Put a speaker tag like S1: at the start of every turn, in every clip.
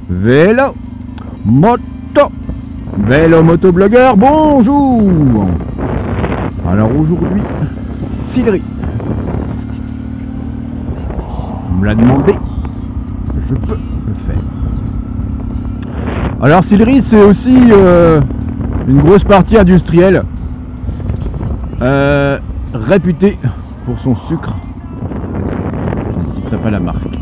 S1: Vélo, moto, vélo motovlogueur, bonjour. Alors aujourd'hui, Sillery. On me l'a demandé, je peux le faire. Alors Sillery, c'est aussi une grosse partie industrielle, réputée pour son sucre. Je ne citerai pas la marque.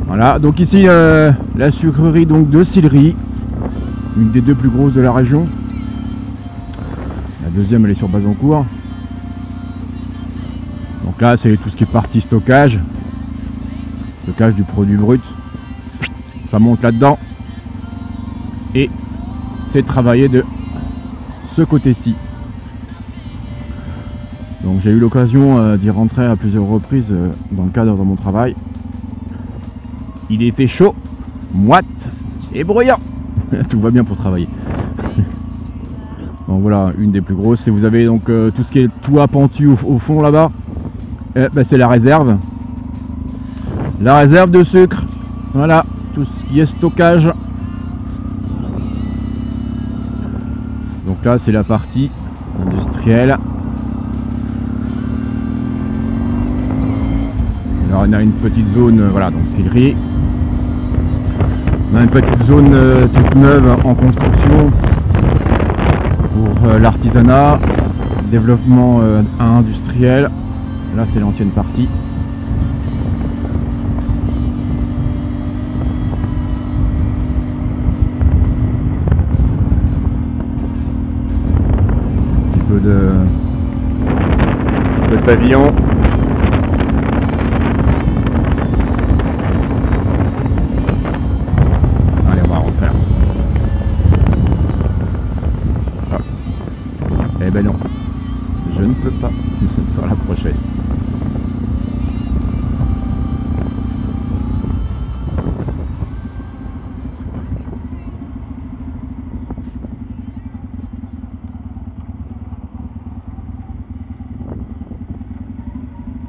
S1: Voilà, donc ici la sucrerie donc de Sillery, une des deux plus grosses de la région. La deuxième elle est sur Bazancourt. Donc là c'est tout ce qui est partie stockage du produit brut. Ça monte là-dedans et c'est travaillé de ce côté-ci. Donc j'ai eu l'occasion d'y rentrer à plusieurs reprises dans le cadre de mon travail. Il était chaud, moite et bruyant. Tout va bien pour travailler. Donc voilà, une des plus grosses. Et vous avez donc tout ce qui est toit pentu au fond là-bas. C'est la réserve. La réserve de sucre. Voilà, tout ce qui est stockage. Donc là, c'est la partie industrielle. Alors on a une petite zone, voilà, donc Sillery. On a une petite zone toute neuve en construction pour l'artisanat, développement industriel. Là c'est l'ancienne partie. Un petit peu de pavillon. Eh ben non, je ne peux pas sur la prochaine.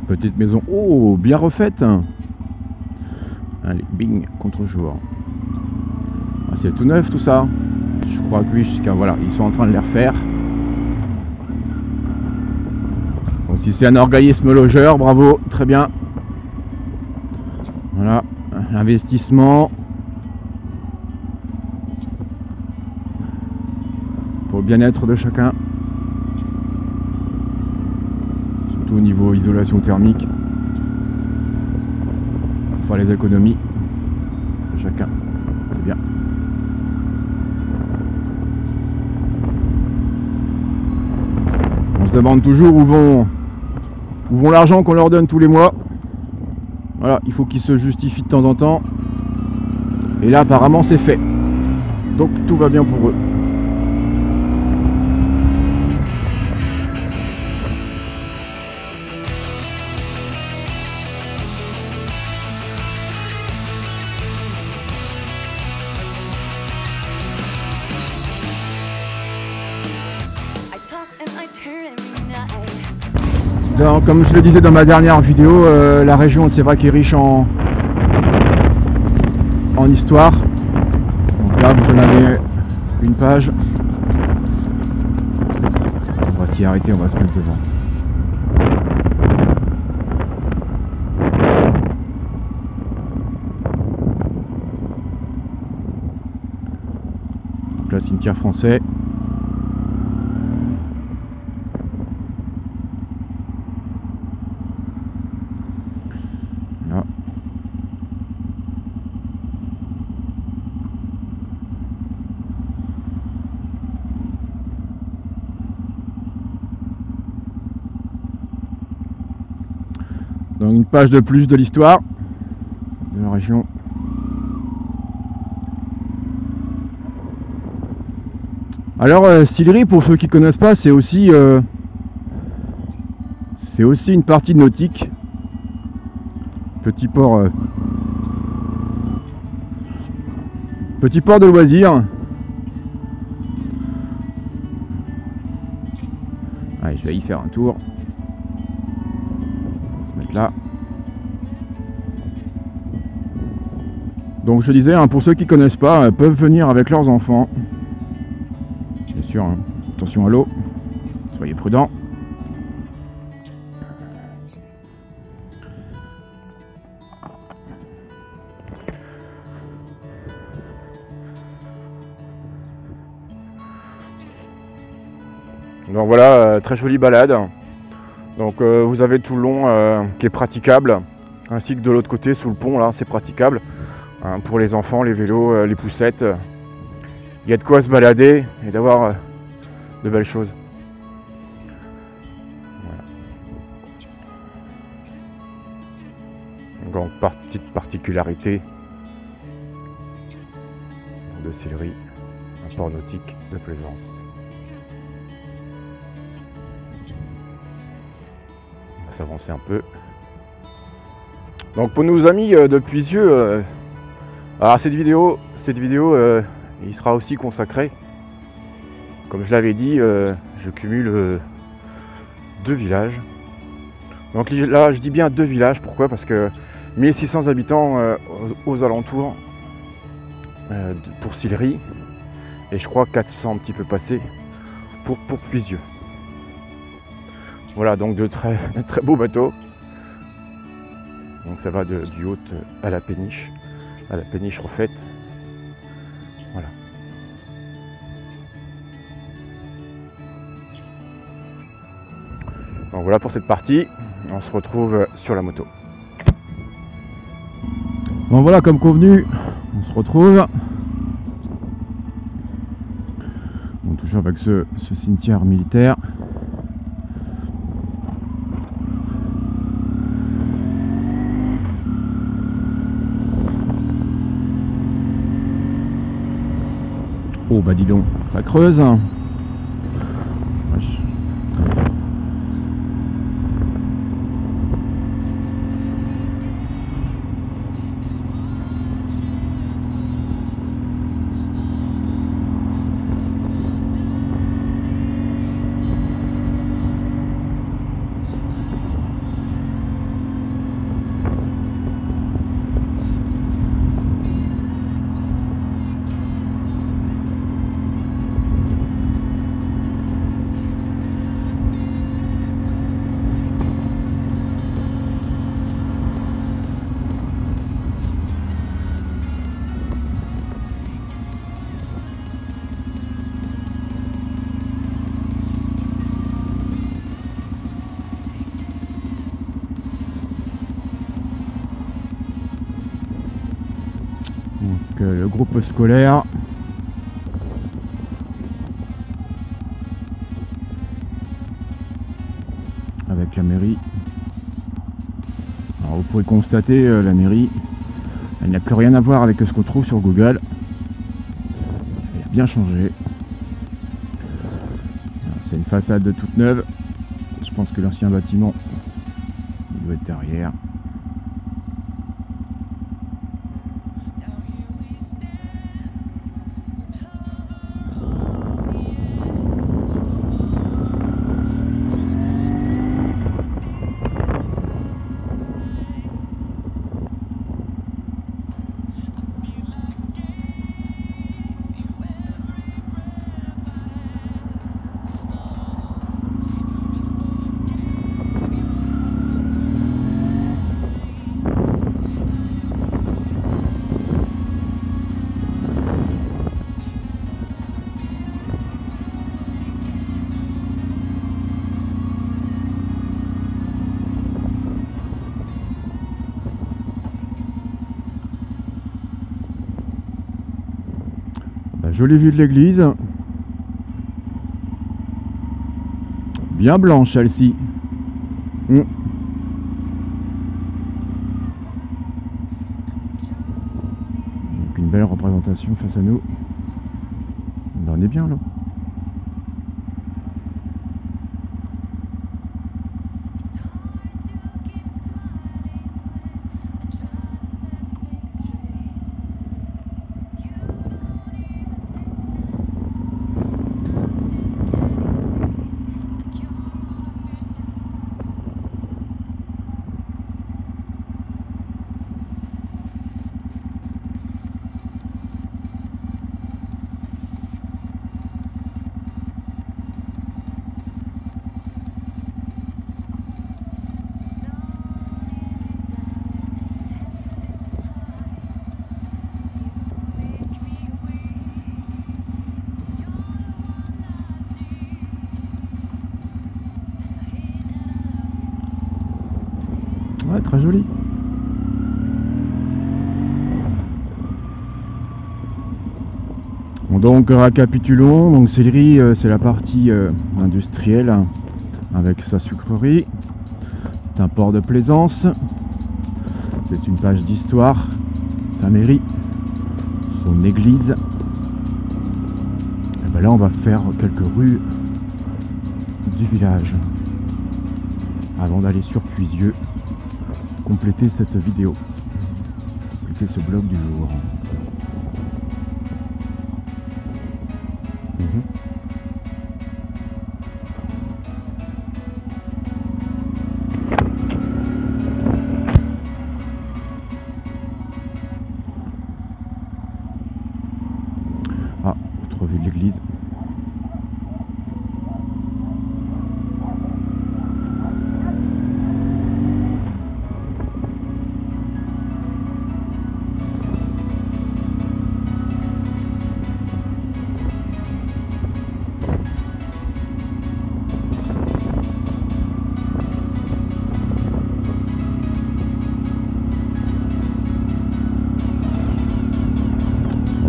S1: Petite maison, oh, bien refaite. Allez, bing, contre-jour. Ah, c'est tout neuf tout ça. Je crois que oui, voilà, ils sont en train de les refaire. Si c'est un organisme logeur, bravo, très bien. Voilà, l'investissement pour le bien-être de chacun. Surtout au niveau isolation thermique. Pour faire les économies de chacun, c'est bien. On se demande toujours où vont l'argent qu'on leur donne tous les mois. Voilà, il faut qu'ils se justifient de temps en temps. Et là apparemment c'est fait. Donc tout va bien pour eux. Donc, comme je le disais dans ma dernière vidéo, la région c'est vrai qu'elle est riche en histoire. Donc là vous en avez une page. On va s'y arrêter, on va se mettre devant. Donc là cimetière français. Donc une page de plus de l'histoire de la région. Alors Sillery, pour ceux qui ne connaissent pas, c'est aussi une partie nautique. Petit port de loisirs. Allez, je vais y faire un tour. On va se mettre là. Donc je disais, hein, pour ceux qui connaissent pas, peuvent venir avec leurs enfants. Bien sûr, hein, attention à l'eau, soyez prudents. Donc voilà, très jolie balade. Donc vous avez tout le long qui est praticable, ainsi que de l'autre côté sous le pont là, c'est praticable hein, pour les enfants, les vélos, les poussettes. Il y a de quoi se balader et d'avoir de belles choses. Voilà. Donc petite particularité de Sillery, un port nautique de plaisance. Avancer un peu. Donc pour nos amis de Puisieux, alors cette vidéo il sera aussi consacré, comme je l'avais dit, je cumule 2 villages. Donc là je dis bien 2 villages, pourquoi? Parce que 1600 habitants aux alentours pour Sillery, et je crois 400 un petit peu passé pour Puisieux. Voilà, donc de très beaux bateaux. Donc ça va du Haute à la péniche refaite. Voilà. Donc voilà pour cette partie. On se retrouve sur la moto. Bon voilà, comme convenu, on se retrouve. Bon, toujours avec ce cimetière militaire. Oh bah dis donc, ça creuse. Donc le groupe scolaire. Avec la mairie. Alors vous pourrez constater la mairie, elle n'a plus rien à voir avec ce qu'on trouve sur Google. Elle a bien changé. C'est une façade toute neuve. Je pense que l'ancien bâtiment il doit être derrière. Jolie vue de l'église. Bien blanche celle-ci. Donc une belle représentation face à nous. On est bien là. très joli. Donc récapitulons, donc Sillery c'est la partie industrielle avec sa sucrerie, c'est un port de plaisance, c'est une page d'histoire, sa mairie, son église. Et ben là on va faire quelques rues du village avant d'aller sur Puisieux, compléter cette vidéo, compléter ce blog du jour. Ah, autre vue de l'église.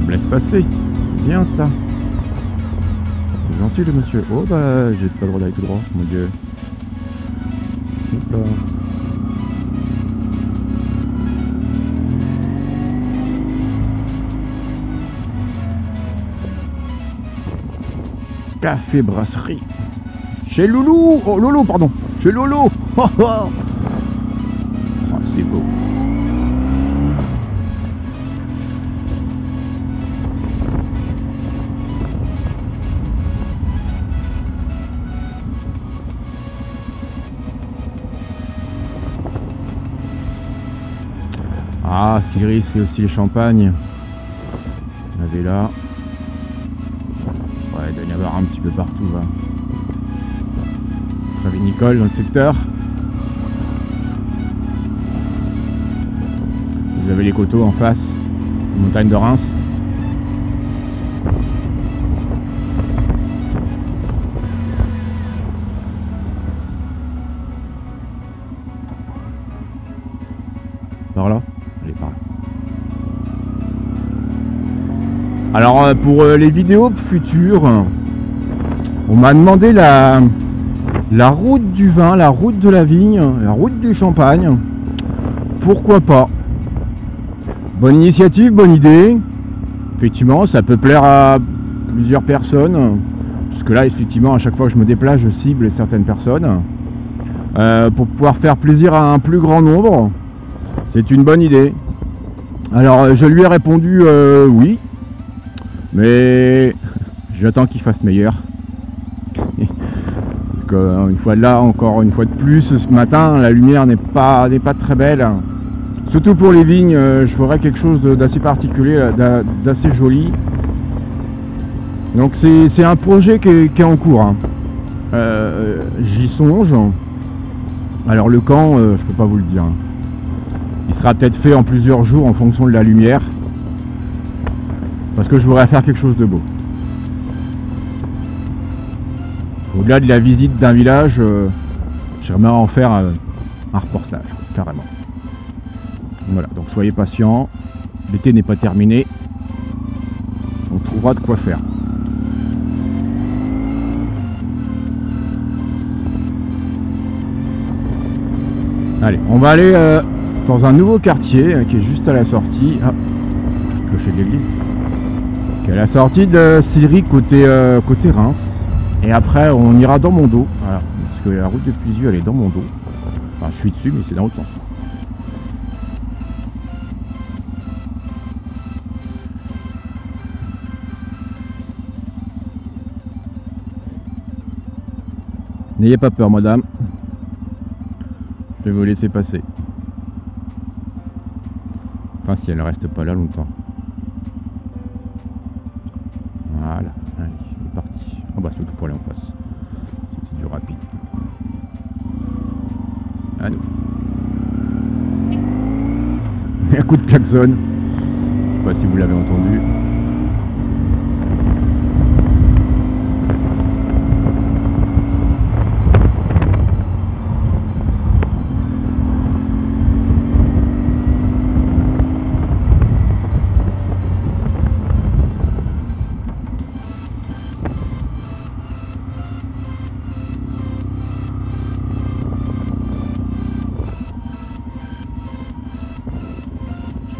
S1: Laisse passer, bien ça. C'est gentil le monsieur. Oh bah j'ai pas le droit d'aller tout droit, mon dieu. Hop là. Café brasserie. Chez Loulou. Oh Lolo pardon. Chez Lolo. Oh, oh. Oh, c'est beau. Ah, Sillery, c'est aussi les champagnes. On avait là. Ouais, il doit y en avoir un petit peu partout. Va. Très vinicole dans le secteur. Vous avez les coteaux en face, les montagnes de Reims. Par là. Alors pour les vidéos futures, on m'a demandé la route du vin, la route de la vigne, la route du champagne. Pourquoi pas? Bonne initiative, bonne idée. Effectivement, ça peut plaire à plusieurs personnes. Parce que là, effectivement, à chaque fois que je me déplace, je cible certaines personnes. Pour pouvoir faire plaisir à un plus grand nombre, c'est une bonne idée. Alors, je lui ai répondu oui. Mais j'attends qu'il fasse meilleur. Une fois là, encore une fois de plus, ce matin, la lumière n'est pas très belle. Surtout pour les vignes, je ferai quelque chose d'assez particulier, d'assez joli. Donc c'est un projet qui est en cours. Hein. J'y songe. Alors le camp, je peux pas vous le dire. Il sera peut-être fait en plusieurs jours en fonction de la lumière. Parce que je voudrais faire quelque chose de beau. Au-delà de la visite d'un village, j'aimerais en faire un reportage, carrément. Voilà, donc soyez patients. L'été n'est pas terminé. On trouvera de quoi faire. Allez, on va aller dans un nouveau quartier qui est juste à la sortie. Ah, clocher de l'église. Qui est à la sortie de Sillery côté Reims. Et après, on ira dans mon dos. Voilà, parce que la route de Puisieux, elle est dans mon dos. Enfin, je suis dessus, mais c'est dans l'autre sens. N'ayez pas peur, madame. Je vais vous laisser passer. Enfin, si elle ne reste pas là longtemps. Voilà, allez, c'est parti. Oh bah, surtout pour aller en face. C'est du rapide. À nous. Un coup de klaxon. Je sais pas si vous l'avez entendu.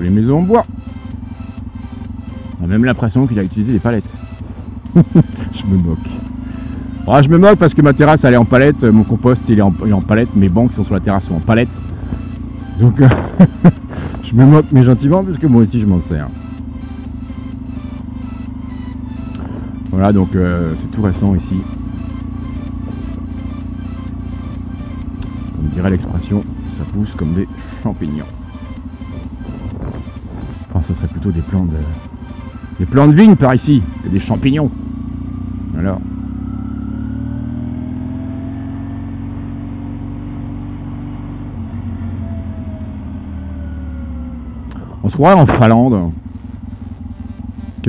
S1: les maisons en bois. On a même l'impression qu'il a utilisé des palettes. Je me moque. Je me moque parce que ma terrasse elle est en palette, mon compost il est en palette, mes bancs qui sont sur la terrasse sont en palette. Donc je me moque mais gentiment parce que moi aussi je m'en sers. Voilà, donc c'est tout récent ici. On dirait l'expression, ça pousse comme des champignons. Enfin, ce serait plutôt des plants de vigne par ici, que des champignons. Alors. On se croirait en Finlande.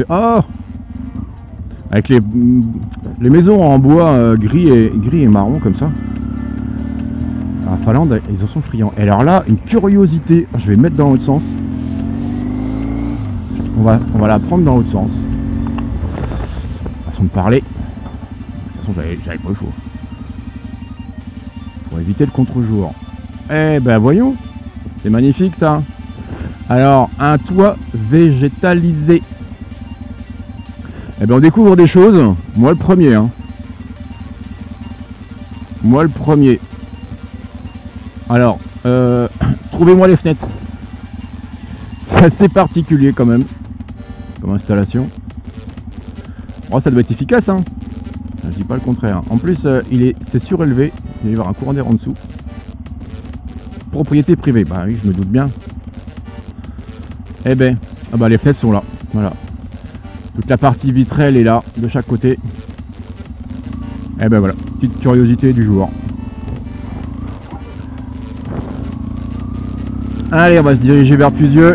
S1: Oh, avec les maisons en bois gris et marron comme ça. En Finlande, ils en sont friands. Et alors là, une curiosité. Je vais mettre dans l'autre sens. On va la prendre dans l'autre sens. Façon de parler. De toute façon, j'avais pas le choix. Pour éviter le contre-jour. Eh ben voyons. C'est magnifique ça. Alors, un toit végétalisé. Eh ben on découvre des choses. Moi le premier. Hein. Moi le premier. Alors, trouvez-moi les fenêtres. C'est assez particulier quand même. Comme installation. Oh, ça doit être efficace. Hein. Je dis pas le contraire. En plus, c'est surélevé. Il va y avoir un courant d'air en dessous. Propriété privée. Bah oui, je me doute bien. Eh ben, ah bah les fenêtres sont là. Voilà. Toute la partie vitrelle est là, de chaque côté. Eh ben voilà, petite curiosité du jour. Allez, on va se diriger vers Puisieux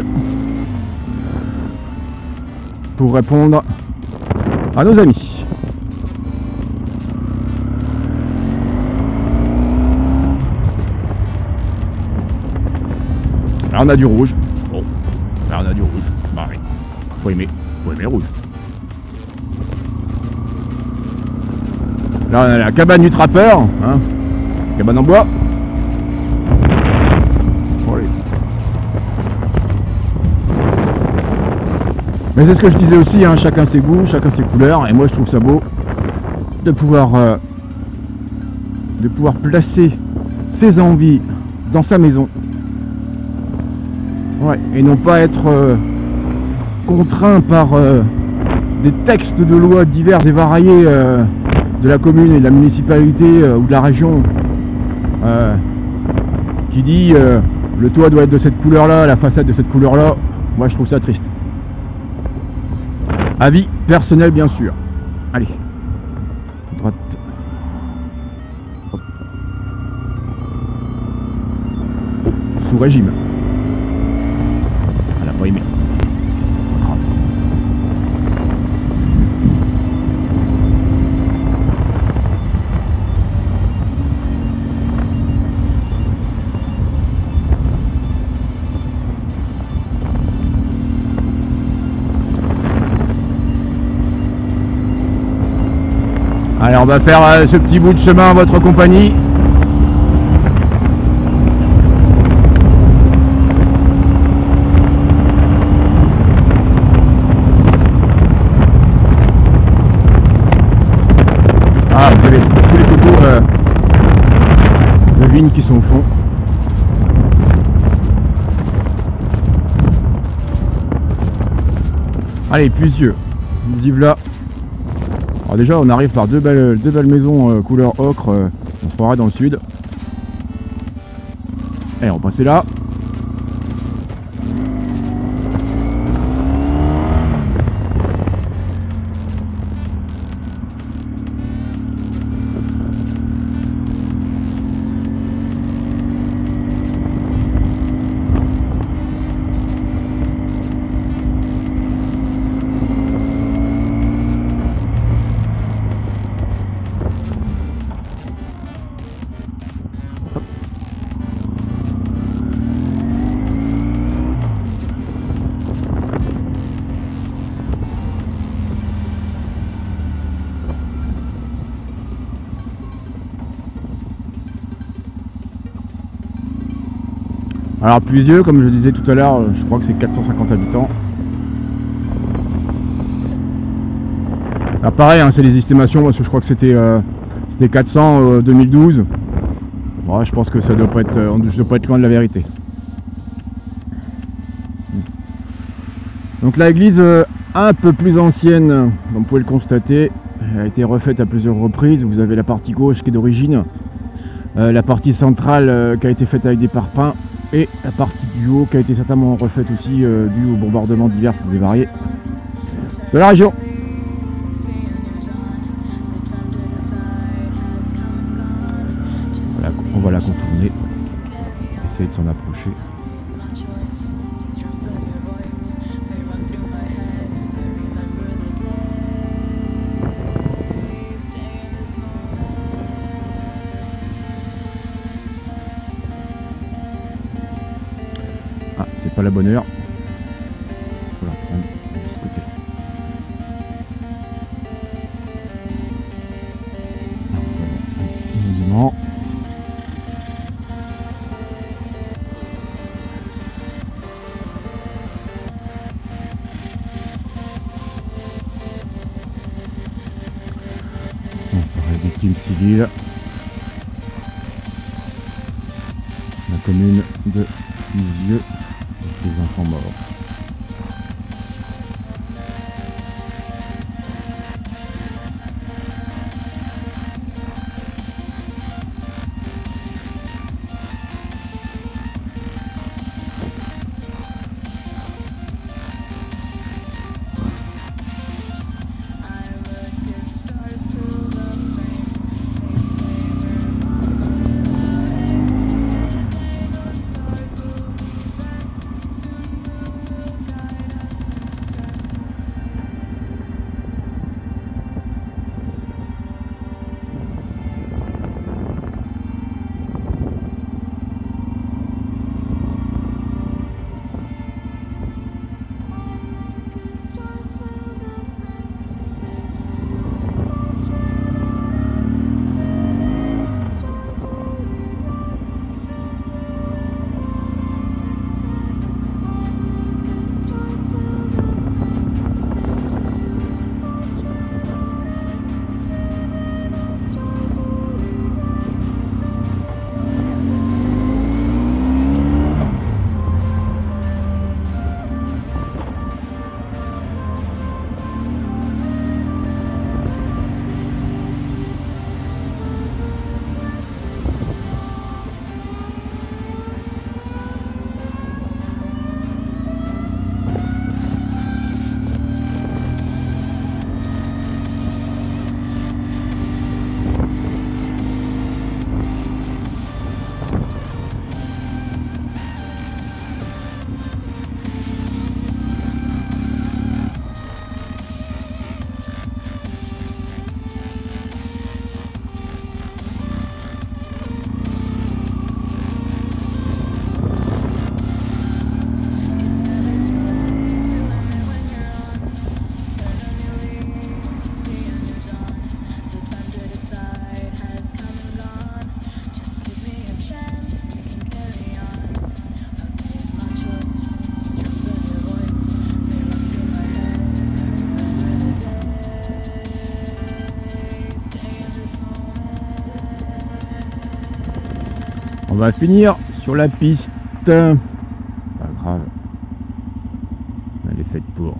S1: pour répondre à nos amis. Là on a du rouge. Bon, là on a du rouge. Bah oui, faut aimer le rouge. Là on a la cabane du trappeur, hein. Cabane en bois. Mais c'est ce que je disais aussi, hein, chacun ses goûts, chacun ses couleurs, et moi je trouve ça beau de pouvoir placer ses envies dans sa maison. Ouais, et non pas être contraint par des textes de loi divers et variés de la commune et de la municipalité ou de la région qui dit le toit doit être de cette couleur là, la façade de cette couleur là. Moi je trouve ça triste. Avis personnel bien sûr. Allez, droite. Hop. Oh, sous régime. Elle a pas aimé. Allez, on va faire ce petit bout de chemin à votre compagnie. Ah, vous avez tous les photos de vignes qui sont au fond. Allez, Puisieux. Vive là. Alors déjà on arrive par deux belles maisons couleur ocre, on se croirait dans le sud. Et on va passer là. Alors Puisieux, comme je disais tout à l'heure, je crois que c'est 450 habitants. Alors pareil, hein, c'est les estimations, parce que je crois que c'était 400 2012. Bon, je pense que ça doit pas être, je dois pas être loin de la vérité. Donc là, l'église un peu plus ancienne, comme vous pouvez le constater, elle a été refaite à plusieurs reprises. Vous avez la partie gauche qui est d'origine, la partie centrale qui a été faite avec des parpaings, et la partie du haut qui a été certainement refaite aussi due aux bombardements divers et variés de la région. Voilà, on va la contourner, essayer de s'en approcher. Ah, c'est pas la bonne heure. Faut la prendre de ce côté. Monument. Les victimes civiles. La commune de Puisieux et ses enfants morts. On va finir sur la piste. Pas grave. Elle est faite pour.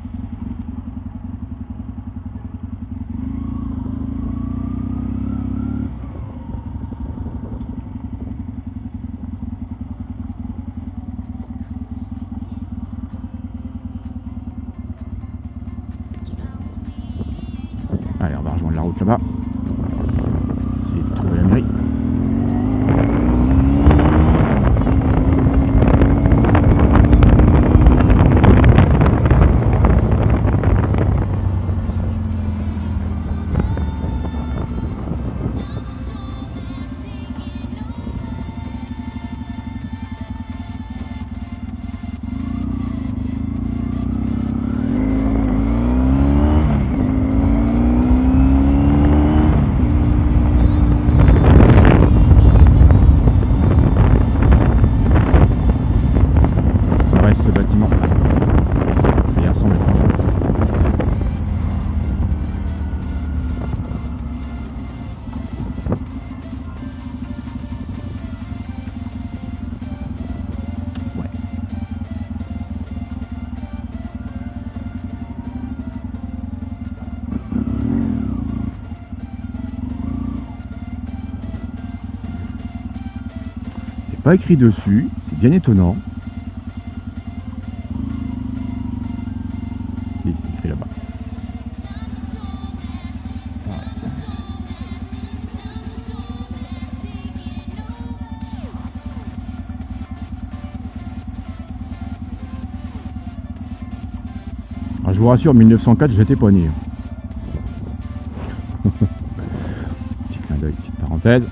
S1: Allez, on va rejoindre la route là-bas. Essayer de trouver la mairie. pas écrit dessus, c'est bien étonnant. Si, c'est écrit là-bas. Alors, je vous rassure, 1904, j'étais pas né. Petit clin d'œil, petite parenthèse.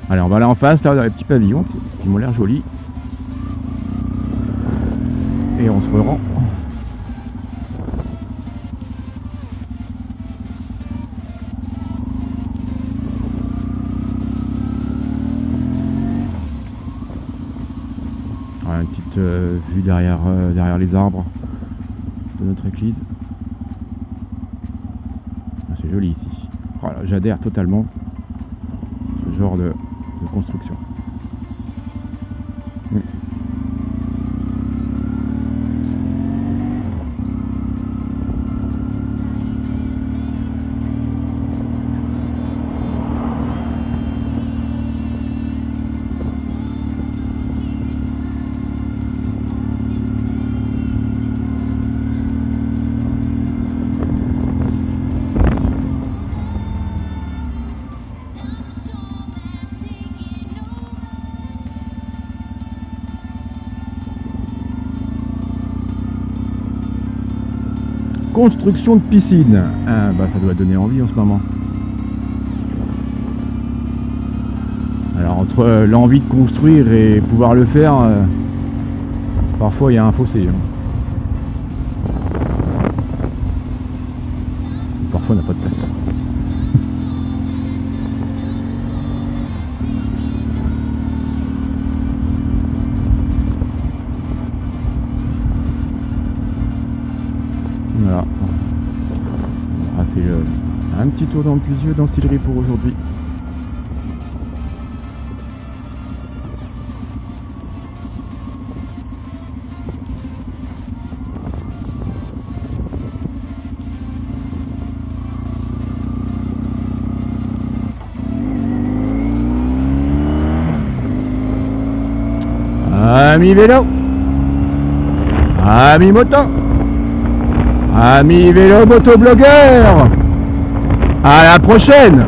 S1: Allez, on va aller en face, là, dans les petits pavillons, qui m'ont l'air jolis. Et on se rend. Voilà, une petite vue derrière les arbres de notre église. Ah, c'est joli ici. Voilà, j'adhère totalement à ce genre de construction. Construction de piscine. Ah, bah, ça doit donner envie en ce moment. Alors entre l'envie de construire et pouvoir le faire, parfois il y a un fossé. Parfois on n'a pas de place. Voilà, on a fait un petit tour dans le Puisieux d'Ancillerie pour aujourd'hui. Amis vélo, amis moto, amis vélo motovlogueurs, à la prochaine!